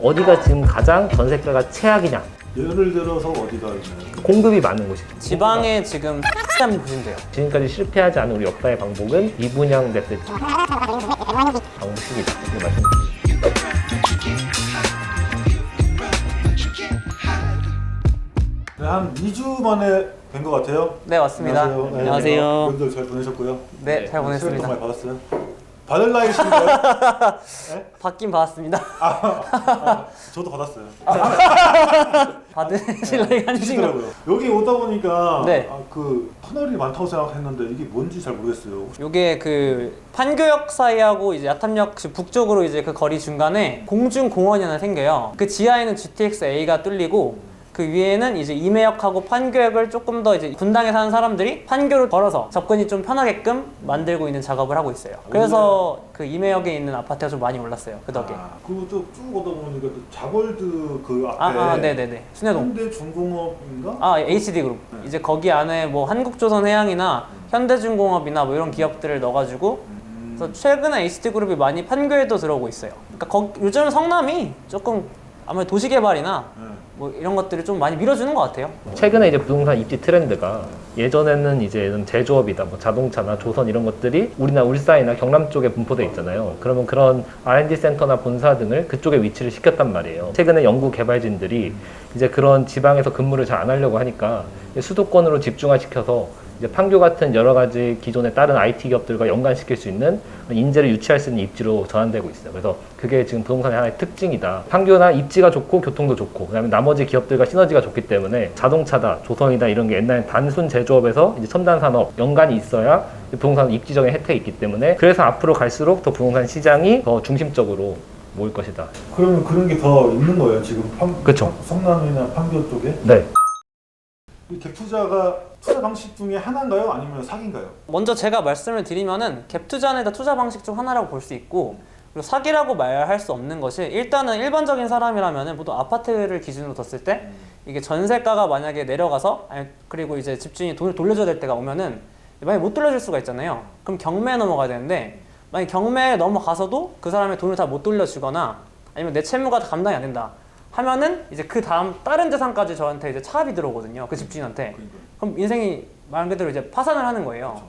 어디가 지금 가장 전세가가 최악이냐? 예를 들어서 어디가 있나요? 공급이 많은 곳이. 지방에 지금 한번 보시면 돼요. 지금까지 실패하지 않은 우리 역사의 방법은 미분양 됐을 때 방식이다. 이렇게 말씀드립니다. 네, 한 2주 만에 뵌 것 같아요. 네, 맞습니다. 안녕하세요. 네, 안녕하세요. 여러분들 잘 보내셨고요. 네, 잘 보냈습니다. 새해 복 많이 받았어요. 받을 나이신가요? 네? 받긴 받았습니다. 저도 받았어요. 받으실 나이가 아니신가? 하시더라고요. 여기 오다 보니까 네. 그 터널이 많다고 생각했는데 이게 뭔지 잘 모르겠어요. 요게 그 판교역 사이하고 이제 야탐역 북쪽으로 이제 그 거리 중간에 공중공원이 하나 생겨요. 그 지하에는 GTX-A가 뚫리고 그 위에는 이제 임해역하고 판교역을 조금 더 이제 분당에 사는 사람들이 판교를 걸어서 접근이 좀 편하게끔 만들고 있는 작업을 하고 있어요. 그래서 그 임해역에 있는 아파트가 좀 많이 올랐어요. 그 덕에. 그리고 또 쭉 오다 보니까 그 자벌드 그 앞에 네네네. 순회동. 현대중공업인가? HD그룹. 이제 거기 안에 뭐 한국조선해양이나 현대중공업이나 뭐 이런 기업들을 넣어가지고 그래서 최근에 HD그룹이 많이 판교에도 들어오고 있어요. 그러니까 요즘 성남이 조금 아무래도 도시개발이나 뭐 이런 것들을 좀 많이 밀어주는 것 같아요. 최근에 이제 부동산 입지 트렌드가 예전에는 이제 이런 제조업이다, 뭐 자동차나 조선 이런 것들이 우리나라 울산이나 경남 쪽에 분포돼 있잖아요. 그러면 그런 R&D 센터나 본사 등을 그쪽에 위치를 시켰단 말이에요. 최근에 연구 개발진들이 이제 그런 지방에서 근무를 잘 안 하려고 하니까 수도권으로 집중화시켜서 이제 판교 같은 여러 가지 기존의 다른 IT 기업들과 연관시킬 수 있는 인재를 유치할 수 있는 입지로 전환되고 있어요. 그래서 그게 지금 부동산의 하나의 특징이다. 판교나 입지가 좋고 교통도 좋고 그다음에 나머지 기업들과 시너지가 좋기 때문에 자동차다, 조선이다 이런 게 옛날엔 단순 제조업에서 이제 첨단 산업 연관이 있어야 부동산 입지적인 혜택이 있기 때문에 그래서 앞으로 갈수록 더 부동산 시장이 더 중심적으로 모일 것이다. 그러면 그런 게 더 있는 거예요 지금 그쵸. 성남이나 판교 쪽에? 네. 이 갭투자가 투자 방식 중에 하나인가요? 아니면 사기인가요? 먼저 제가 말씀을 드리면은 갭투자는 투자 방식 중 하나라고 볼 수 있고 그리고 사기라고 말할 수 없는 것이 일단은 일반적인 사람이라면은 보통 아파트를 기준으로 뒀을 때 이게 전세가가 만약에 내려가서 그리고 이제 집주인이 돈을 돌려줘야 될 때가 오면은 만약에 못 돌려줄 수가 있잖아요. 그럼 경매에 넘어가야 되는데 만약에 경매에 넘어가서도 그 사람의 돈을 다 못 돌려주거나 아니면 내 채무가 다 감당이 안 된다 하면은 이제 그 다음 다른 재산까지 저한테 이제 차압이 들어오거든요. 그 집주인한테. 그럼 인생이 말 그대로 이제 파산을 하는 거예요.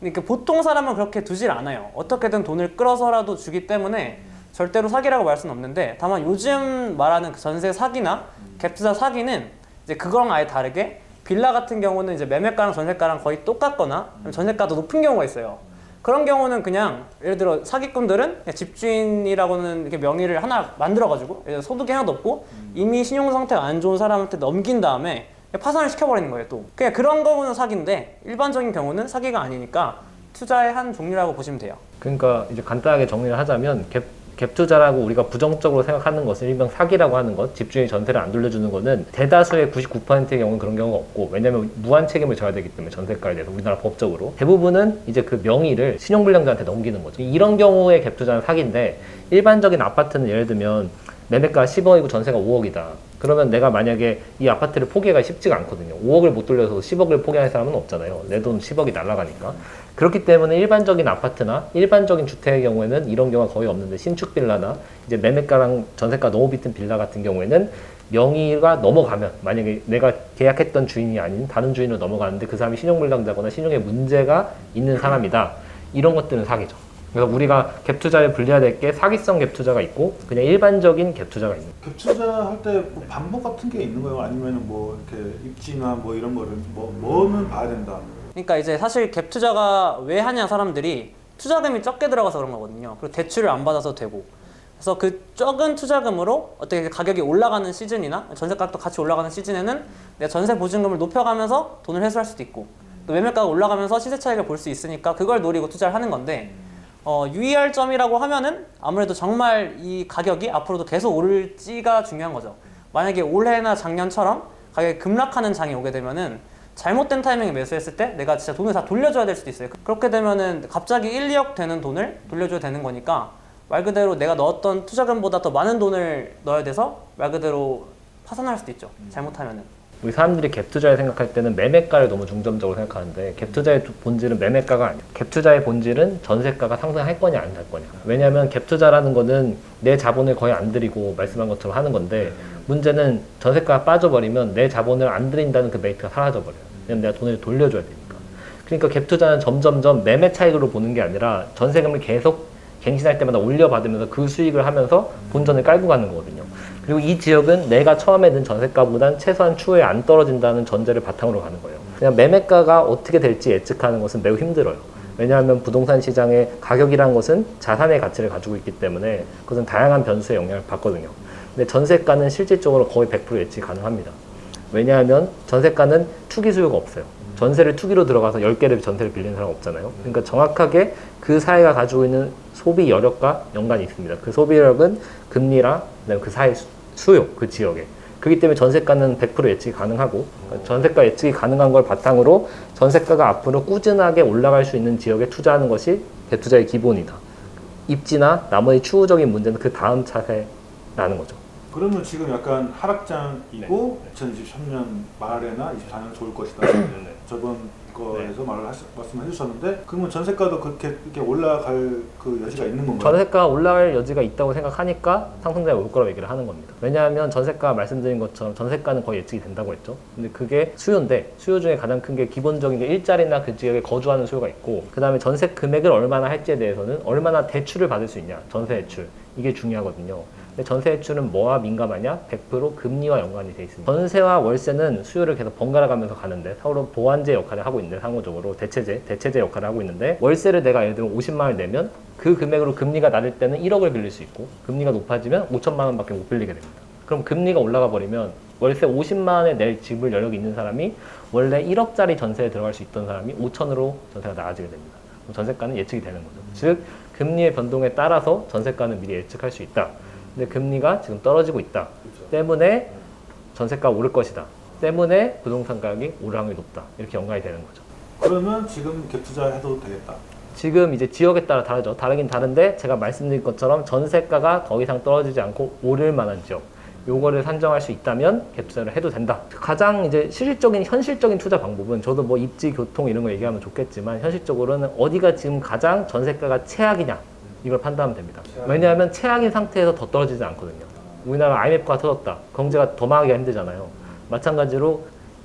그러니까 보통 사람은 그렇게 두질 않아요. 어떻게든 돈을 끌어서라도 주기 때문에 절대로 사기라고 말 수는 없는데 다만 요즘 말하는 그 전세 사기나 갭투자 사기는 이제 그거랑 아예 다르게 빌라 같은 경우는 이제 매매가랑 전세가랑 거의 똑같거나 전세가도 높은 경우가 있어요. 그런 경우는 그냥 예를 들어 사기꾼들은 그냥 집주인이라고는 이렇게 명의를 하나 만들어가지고 소득이 하나도 없고 이미 신용 상태가 안 좋은 사람한테 넘긴 다음에 파산을 시켜버리는 거예요. 또 그냥 그런 거는 사기인데 일반적인 경우는 사기가 아니니까 투자의 한 종류라고 보시면 돼요. 그러니까 이제 간단하게 정리를 하자면 갭 투자라고 우리가 부정적으로 생각하는 것을 일명 사기라고 하는 것, 집주인이 전세를 안 돌려주는 거는 대다수의 99%의 경우는 그런 경우가 없고 왜냐면 무한 책임을 져야 되기 때문에 전세가에 대해서 우리나라 법적으로 대부분은 이제 그 명의를 신용불량자한테 넘기는 거죠. 이런 경우에 갭 투자는 사기인데 일반적인 아파트는 예를 들면 매매가 10억이고 전세가 5억이다. 그러면 내가 만약에 이 아파트를 포기하기가 쉽지가 않거든요. 5억을 못 돌려서 10억을 포기하는 사람은 없잖아요. 내 돈 10억이 날아가니까. 그렇기 때문에 일반적인 아파트나 일반적인 주택의 경우에는 이런 경우가 거의 없는데 신축 빌라나 이제 매매가랑 전세가 너무 비싼 빌라 같은 경우에는 명의가 넘어가면 만약에 내가 계약했던 주인이 아닌 다른 주인으로 넘어가는데 그 사람이 신용불량자거나 신용에 문제가 있는 사람이다. 이런 것들은 사기죠. 그래서 우리가 갭 투자를 분리해야 될 게 사기성 갭 투자가 있고 그냥 일반적인 갭 투자가 있는 거예요. 갭 투자할 때 뭐 방법 같은 게 있는 거예요? 아니면 뭐 이렇게 입지나 뭐 이런 거를 뭐는 봐야 된다? 그러니까 이제 사실 갭 투자가 왜 하냐 사람들이 투자금이 적게 들어가서 그런 거거든요. 그리고 대출을 안 받아서 되고 그래서 그 적은 투자금으로 어떻게 가격이 올라가는 시즌이나 전세가도 같이 올라가는 시즌에는 내가 전세 보증금을 높여가면서 돈을 회수할 수도 있고 또 매매가가 올라가면서 시세 차익을 볼 수 있으니까 그걸 노리고 투자를 하는 건데 유의할 점이라고 하면은 아무래도 정말 이 가격이 앞으로도 계속 오를지가 중요한 거죠. 만약에 올해나 작년처럼 가격이 급락하는 장이 오게 되면은 잘못된 타이밍에 매수했을 때 내가 진짜 돈을 다 돌려줘야 될 수도 있어요. 그렇게 되면은 갑자기 1, 2억 되는 돈을 돌려줘야 되는 거니까 말 그대로 내가 넣었던 투자금보다 더 많은 돈을 넣어야 돼서 말 그대로 파산할 수도 있죠. 잘못하면은. 우리 사람들이 갭 투자를 생각할 때는 매매가를 너무 중점적으로 생각하는데 갭 투자의 본질은 매매가가 아니야. 갭 투자의 본질은 전세가가 상승할 거냐 안 할 거냐. 왜냐하면 갭 투자라는 거는 내 자본을 거의 안 들이고 말씀한 것처럼 하는 건데 문제는 전세가가 빠져버리면 내 자본을 안 들인다는 그 메리트가 사라져버려요. 왜냐면 내가 돈을 돌려줘야 되니까. 그러니까 갭 투자는 점점점 매매 차익으로 보는 게 아니라 전세금을 계속 갱신할 때마다 올려받으면서 그 수익을 하면서 본전을 깔고 가는 거거든요. 그리고 이 지역은 내가 처음에 든 전세가보단 최소한 추후에 안 떨어진다는 전제를 바탕으로 가는 거예요. 그냥 매매가가 어떻게 될지 예측하는 것은 매우 힘들어요. 왜냐하면 부동산 시장의 가격이라는 것은 자산의 가치를 가지고 있기 때문에 그것은 다양한 변수의 영향을 받거든요. 근데 전세가는 실질적으로 거의 100% 예측이 가능합니다. 왜냐하면 전세가는 투기 수요가 없어요. 전세를 투기로 들어가서 10개를 전세를 빌리는 사람 없잖아요. 그러니까 정확하게 그 사회가 가지고 있는 소비 여력과 연관이 있습니다. 그 소비 여력은 금리랑 그다음에 그 사회 수요, 그 지역에. 그렇기 때문에 전세가는 100% 예측이 가능하고 그러니까 전세가 예측이 가능한 걸 바탕으로 전세가가 앞으로 꾸준하게 올라갈 수 있는 지역에 투자하는 것이 대투자의 기본이다. 입지나 나머지 추후적인 문제는 그 다음 차세라는 거죠. 그러면 지금 약간 하락장이고 2023년 말에나 24년 좋을 것이다. 저번 거에서 말씀해 주셨는데 그러면 전세가도 그렇게 이렇게 올라갈 그 여지가 있는 건가요? 전세가가 올라갈 여지가 있다고 생각하니까 상승장이 올 거라고 얘기를 하는 겁니다. 왜냐하면 전세가 말씀드린 것처럼 전세가는 거의 예측이 된다고 했죠. 근데 그게 수요인데 수요 중에 가장 큰 게 기본적인 게 일자리나 그 지역에 거주하는 수요가 있고 그 다음에 전세 금액을 얼마나 할지에 대해서는 얼마나 대출을 받을 수 있냐. 전세 대출. 이게 중요하거든요. 근데 전세 대출은 뭐와 민감하냐? 100% 금리와 연관이 돼 있습니다. 전세와 월세는 수요를 계속 번갈아 가면서 가는데 서로 보완제 역할을 하고 있는데 상호적으로 대체제 역할을 하고 있는데 월세를 내가 예를 들어 50만 원을 내면 그 금액으로 금리가 낮을 때는 1억을 빌릴 수 있고 금리가 높아지면 5천만 원밖에 못 빌리게 됩니다. 그럼 금리가 올라가 버리면 월세 50만 원에 낼 지불 여력이 있는 사람이 원래 1억짜리 전세에 들어갈 수 있던 사람이 5천으로 전세가 나아지게 됩니다. 그럼 전세가는 예측이 되는 거죠. 즉 금리의 변동에 따라서 전세가는 미리 예측할 수 있다. 근데 금리가 지금 떨어지고 있다. 때문에 전세가가 오를 것이다. 때문에 부동산 가격이 오를 확률이 높다. 이렇게 연관이 되는 거죠. 그러면 지금 갭 투자해도 되겠다. 지금 이제 지역에 따라 다르죠. 다르긴 다른데 제가 말씀드린 것처럼 전세가가 더 이상 떨어지지 않고 오를 만한 지역. 요거를 산정할 수 있다면 갭 투자를 해도 된다. 가장 이제 실질적인 현실적인 투자 방법은 저도 뭐 입지, 교통 이런 거 얘기하면 좋겠지만 현실적으로는 어디가 지금 가장 전세가가 최악이냐 이걸 판단하면 됩니다. 왜냐하면 최악인 상태에서 더 떨어지지 않거든요. 우리나라 IMF가 터졌다. 경제가 더 망하기가 힘들잖아요. 마찬가지로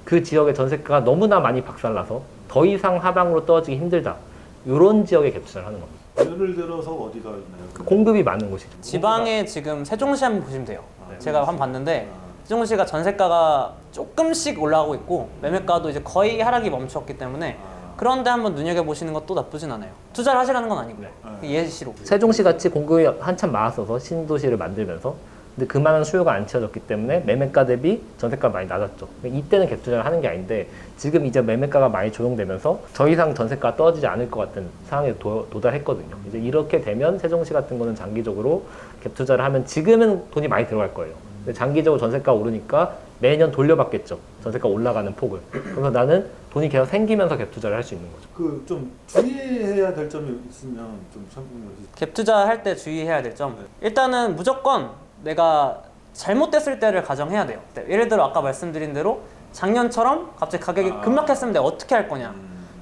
그 지역의 전세가가 너무나 많이 박살나서 더 이상 하방으로 떨어지기 힘들다. 이런 지역에 갭 투자를 하는 겁니다. 예를 들어서 어디가 있나요? 공급이 많은 곳이죠. 지방에 지금 세종시 한번 보시면 돼요. 네. 제가 한번 봤는데 세종시가 전세가가 조금씩 올라가고 있고 매매가도 이제 거의 하락이 멈췄기 때문에 그런데 한번 눈여겨보시는 것도 나쁘진 않아요. 투자를 하시라는 건 아니고요. 예시로. 세종시 같이 공급이 한참 많았어서 신도시를 만들면서 근데 그만한 수요가 안 채워졌기 때문에 매매가 대비 전세가가 많이 낮았죠. 이때는 갭 투자를 하는 게 아닌데 지금 이제 매매가가 많이 조정되면서 더 이상 전세가가 떨어지지 않을 것 같은 상황에 도달했거든요. 이제 이렇게 되면 세종시 같은 거는 장기적으로 갭 투자를 하면 지금은 돈이 많이 들어갈 거예요. 근데 장기적으로 전세가가 오르니까 매년 돌려받겠죠. 전세가 올라가는 폭을. 그래서 나는 돈이 계속 생기면서 갭 투자를 할 수 있는 거죠. 그 좀 주의해야 될 점이 있으면 좀 설명해 주세요. 갭 투자할 때 주의해야 될 점. 일단은 무조건 내가 잘못됐을 때를 가정해야 돼요. 예를 들어 아까 말씀드린 대로 작년처럼 갑자기 가격이 급락했으면 내가 어떻게 할 거냐.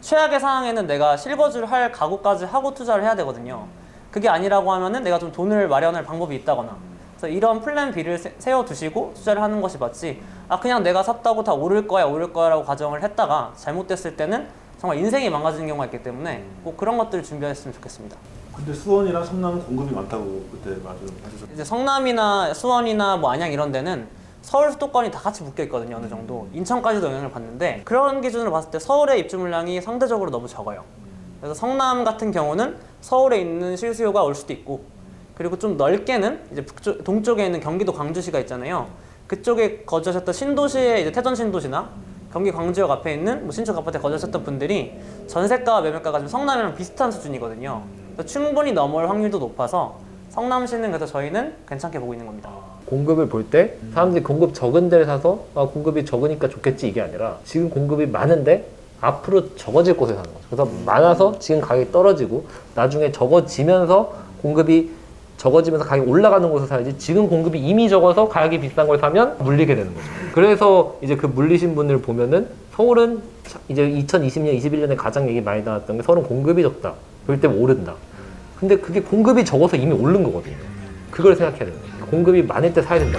최악의 상황에는 내가 실거주를 할 각오까지 하고 투자를 해야 되거든요. 그게 아니라고 하면은 내가 좀 돈을 마련할 방법이 있다거나. 그래서 이런 플랜 B를 세워두시고 투자를 하는 것이 맞지. 아 그냥 내가 샀다고 다 오를 거야라고 가정을 했다가 잘못됐을 때는 정말 인생이 망가지는 경우가 있기 때문에 꼭 그런 것들을 준비했으면 좋겠습니다. 근데 수원이랑 성남은 공급이 많다고 그때 말씀하셨죠. 이제 성남이나 수원이나 뭐 안양 이런 데는 서울 수도권이 다 같이 묶여 있거든요. 어느 정도. 인천까지도 영향을 받는데 그런 기준으로 봤을 때 서울의 입주 물량이 상대적으로 너무 적어요. 그래서 성남 같은 경우는 서울에 있는 실수요가 올 수도 있고 그리고 좀 넓게는 이제 동쪽에 있는 경기도 광주시가 있잖아요. 그쪽에 거주하셨던 신도시의 이제 태전 신도시나 경기 광주역 앞에 있는 뭐 신축 아파트에 거주하셨던 분들이 전세가 매매가가 지금 성남이랑 비슷한 수준이거든요. 그래서 충분히 넘어올 확률도 높아서 성남시는 그래서 저희는 괜찮게 보고 있는 겁니다. 공급을 볼 때 사람들이 공급 적은 데를 사서 공급이 적으니까 좋겠지 이게 아니라 지금 공급이 많은데 앞으로 적어질 곳에 사는 거죠. 그래서 많아서 지금 가격이 떨어지고 나중에 적어지면서 공급이 적어지면서 가격이 올라가는 곳에서 사야지 지금 공급이 이미 적어서 가격이 비싼 걸 사면 물리게 되는 거죠. 그래서 이제 그 물리신 분을 보면은 서울은 이제 2020년, 21년에 가장 얘기 많이 나왔던 게 서울은 공급이 적다. 그럴 때 오른다. 근데 그게 공급이 적어서 이미 오른 거거든요. 그걸 생각해야 되는 거예요. 공급이 많을 때 사야 된다.